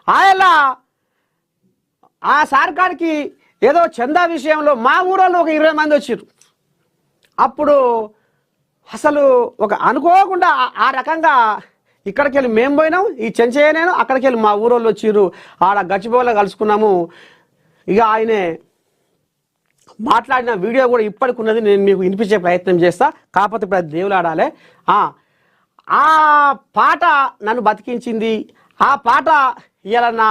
ఆయన ఆ సార్కాడికి ఏదో చందా విషయంలో మా ఊరోళ్ళు ఒక 20 మంది వచ్చారు. అప్పుడు అసలు ఒక అనుకోకుండా ఆ రకంగా ఇక్కడికి వెళ్ళి మేము పోయినాం, ఈ చెంచయ్య నేను, అక్కడికి వెళ్ళి మా ఊరోళ్ళు వచ్చిర్రు, ఆడ గచ్చిబౌలిలో కలుసుకున్నాము. ఇక ఆయనే మాట్లాడిన వీడియో కూడా ఇప్పటికి ఉన్నది, నేను మీకు వినిపించే ప్రయత్నం చేస్తా. కాకపోతే ఇప్పుడు అది దేవులాడాలి. ఆ పాట నన్ను బతికించింది. ఆ పాట ఇలా నా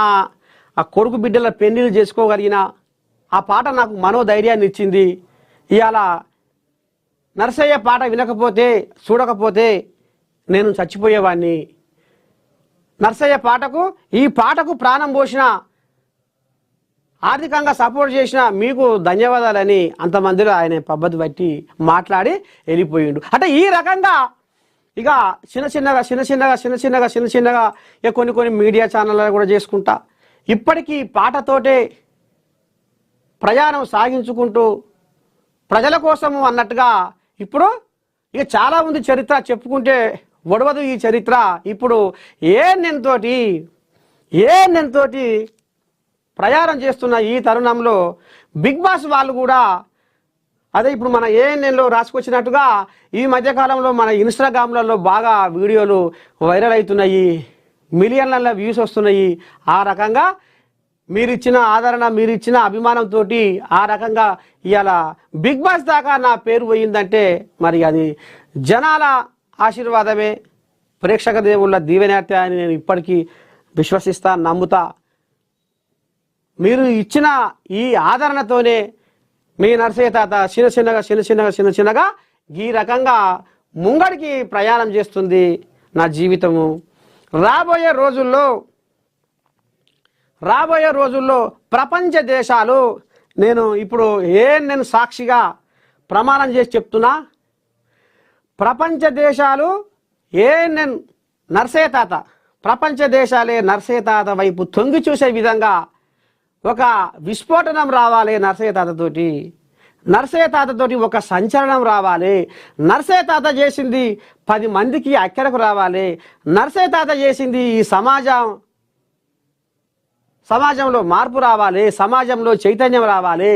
ఆ కొడుకు బిడ్డల పెళ్లిళ్ళు చేసుకోగలిగిన ఆ పాట నాకు మనోధైర్యాన్ని ఇచ్చింది. ఇవాళ నరసయ్య పాట వినకపోతే చూడకపోతే నేను చచ్చిపోయేవాడిని. నరసయ్య పాటకు, ఈ పాటకు ప్రాణం పోసిన, ఆర్థికంగా సపోర్ట్ చేసిన మీకు ధన్యవాదాలని అంతమందిలో ఆయన పద్ధతి బట్టి మాట్లాడి వెళ్ళిపోయిండు. అంటే ఈ రకంగా ఇక చిన్న చిన్నగా ఇక కొన్ని మీడియా ఛానళ్ళు కూడా చేసుకుంటా ఇప్పటికీ పాటతోటే ప్రయాణం సాగించుకుంటూ ప్రజల కోసము అన్నట్టుగా ఇప్పుడు ఇక చాలా ఉంది చరిత్ర, చెప్పుకుంటే ఒడవదు ఈ చరిత్ర. ఇప్పుడు ఏఎన్ఎన్ ప్రయాణం చేస్తున్న ఈ తరుణంలో బిగ్ బాస్ వాళ్ళు కూడా అదే ఇప్పుడు మన ఏఎన్ఎన్లో రాసుకొచ్చినట్టుగా ఈ మధ్యకాలంలో మన ఇన్స్టాగ్రామ్లలో బాగా వీడియోలు వైరల్ అవుతున్నాయి, మిలియన్ల వ్యూస్ వస్తున్నాయి. ఆ రకంగా మీరిచ్చిన ఆదరణ, మీరిచ్చిన అభిమానంతో ఆ రకంగా ఇవాళ బిగ్ బాస్ దాకా నా పేరు పోయిందంటే మరి అది జనాల ఆశీర్వాదమే, ప్రేక్షక దేవుళ్ళ దీవెనార్తే అని నేను ఇప్పటికీ విశ్వసిస్తా, నమ్ముతా. మీరు ఇచ్చిన ఈ ఆదరణతోనే మీ నరసయ్య తాత చిన్నగా ఈ రకంగా ముంగడికి ప్రయాణం చేస్తుంది నా జీవితము. రాబోయే రోజుల్లో ప్రపంచ దేశాలు, నేను ఇప్పుడు నేను సాక్షిగా ప్రమాణం చేసి చెప్తున్నా, ప్రపంచ దేశాలు ఏఎన్ఎన్ నరసయ్య తాత, ప్రపంచ దేశాలే నరసయ్య తాత వైపు తొంగి చూసే విధంగా ఒక విస్ఫోటనం రావాలి. నరసయ్య తాతతోటి ఒక సంచలనం రావాలి. నరసయ్య తాత చేసింది 10 మందికి అక్కడకు రావాలి. నరసయ్య తాత చేసింది ఈ సమాజంలో మార్పు రావాలి, సమాజంలో చైతన్యం రావాలి.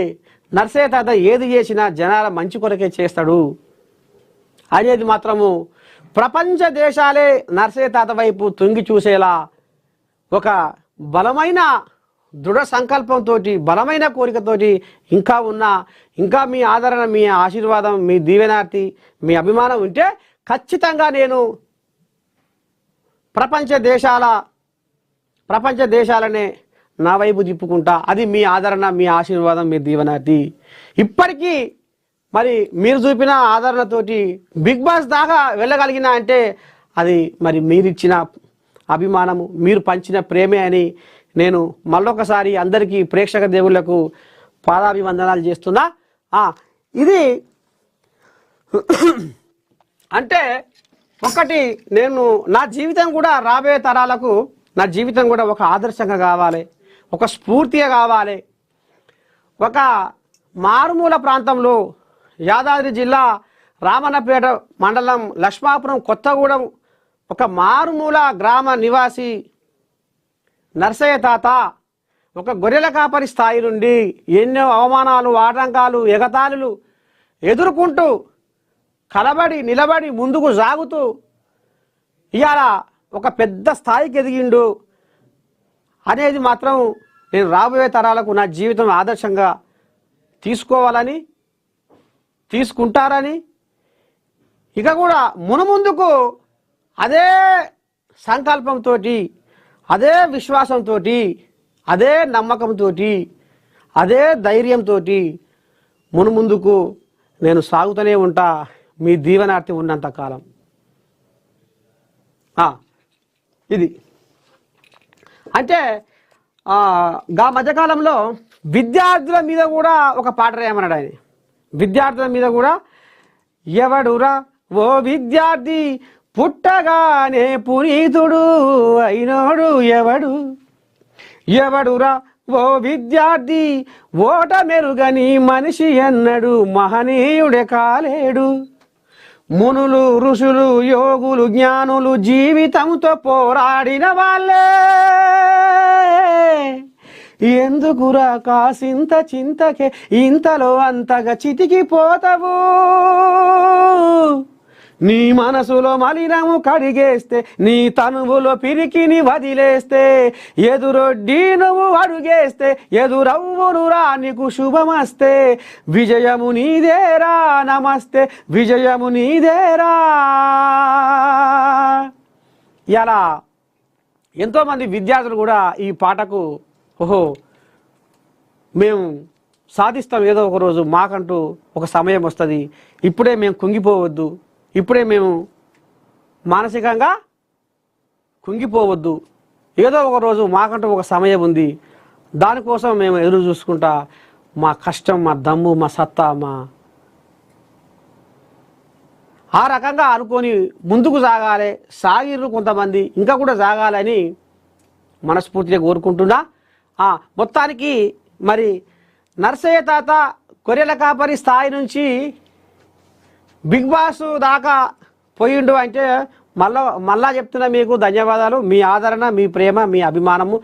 నరసయ్య తాత ఏది చేసినా జనాల మంచి కొరకే చేస్తాడు అనేది మాత్రము ప్రపంచ దేశాలే నరసయ్య తాత వైపు తొంగి చూసేలా ఒక బలమైన దృఢ సంకల్పంతో, బలమైన కోరికతోటి ఇంకా మీ ఆదరణ, మీ ఆశీర్వాదం, మీ దీవెనార్తి, మీ అభిమానం ఉంటే ఖచ్చితంగా నేను ప్రపంచ దేశాలనే నా వైపు తిప్పుకుంటా. అది మీ ఆదరణ, మీ ఆశీర్వాదం, మీ దీవెనార్తి. ఇప్పటికీ మరి మీరు చూపిన ఆదరణతోటి బిగ్ బాస్ దాకా వెళ్ళగలిగిన అంటే అది మరి మీరిచ్చిన అభిమానము, మీరు పంచిన ప్రేమే అని నేను మళ్ళొకసారి అందరికీ ప్రేక్షక దేవుళ్లకు పాదాభివందనాలు చేస్తున్నా. ఇది అంటే ఒకటి, నేను నా జీవితం కూడా రాబోయే తరాలకు నా జీవితం కూడా ఒక ఆదర్శంగా కావాలి, ఒక స్ఫూర్తిగా కావాలి. ఒక మారుమూల ప్రాంతంలో యాదాద్రి జిల్లా రామన్నపేట మండలం లక్ష్మాపురం కొత్తగూడెం ఒక మారుమూల గ్రామ నివాసి నరసయ్య తాత ఒక గొర్రెల కాపరి స్థాయి నుండి ఎన్నో అవమానాలు, ఆటంకాలు, ఎగతాళులు ఎదుర్కొంటూ నిలబడి ముందుకు సాగుతూ ఇవాళ ఒక పెద్ద స్థాయికి ఎదిగిండు అనేది మాత్రం నేను రాబోయే తరాలకు నా జీవితం ఆదర్శంగా తీసుకోవాలని, తీసుకుంటారని, ఇక కూడా మునుముందుకు అదే సంకల్పంతో, అదే విశ్వాసంతో, అదే నమ్మకంతో, అదే ధైర్యంతో మునుముందుకు నేను సాగుతూనే ఉంటా మీ దీవెనార్తి ఉన్నంత కాలం. ఇది అంటే గా మధ్యకాలంలో విద్యార్థుల మీద కూడా ఒక పాట రాయమన్నాడు ఆయన. విద్యార్థుల మీద కూడా, ఎవడురా ఓ విద్యార్థి పుట్టగానే పునీతుడు అయినోడు ఎవడురా ఓ విద్యార్థి ఓట మెరుగని మనిషి అన్నడు మహనీయుడే కాలేడు. మునులు, ఋషులు, యోగులు, జ్ఞానులు జీవితంతో పోరాడిన వాళ్ళే ఎందుకురా కాసింత చింతకే ఇంతలో అంతగా చితికిపోతావు నీ మనసులో మలినము కడిగేస్తే నీ తనువులో పిరికిని వదిలేస్తే ఎదురొడ్డి నువ్వు అడుగేస్తే ఎదురవ్వునురా నీకు శుభమస్తే విజయము నీదేరా నమస్తే విజయము నీదేరా. ఇలా ఎంతోమంది విద్యార్థులు కూడా ఈ పాటకు ఓహో మేము సాధిస్తాం ఏదో ఒక రోజు, మాకంటూ ఒక సమయం వస్తుంది, ఇప్పుడే మేము కుంగిపోవద్దు, ఇప్పుడే మేము మానసికంగా కుంగిపోవద్దు, ఏదో ఒక రోజు మాకంటూ ఒక సమయం ఉంది, దానికోసం మేము ఎదురు చూసుకుంటా మా కష్టం మా దమ్ము మా సత్తా ఆ రకంగా అనుకొని ముందుకు సాగాలి. సాగిర్రు కొంతమంది, ఇంకా కూడా సాగాలని మనస్ఫూర్తిగా కోరుకుంటున్నా. మొత్తానికి మరి నర్సయ్య తాత కొర్రెల కాపరి స్థాయి నుంచి బిగ్ బాస్ దాకా పోయిండు అంటే మళ్ళా చెప్తున్నా మీకు ధన్యవాదాలు. మీ ఆదరణ, మీ ప్రేమ, మీ అభిమానము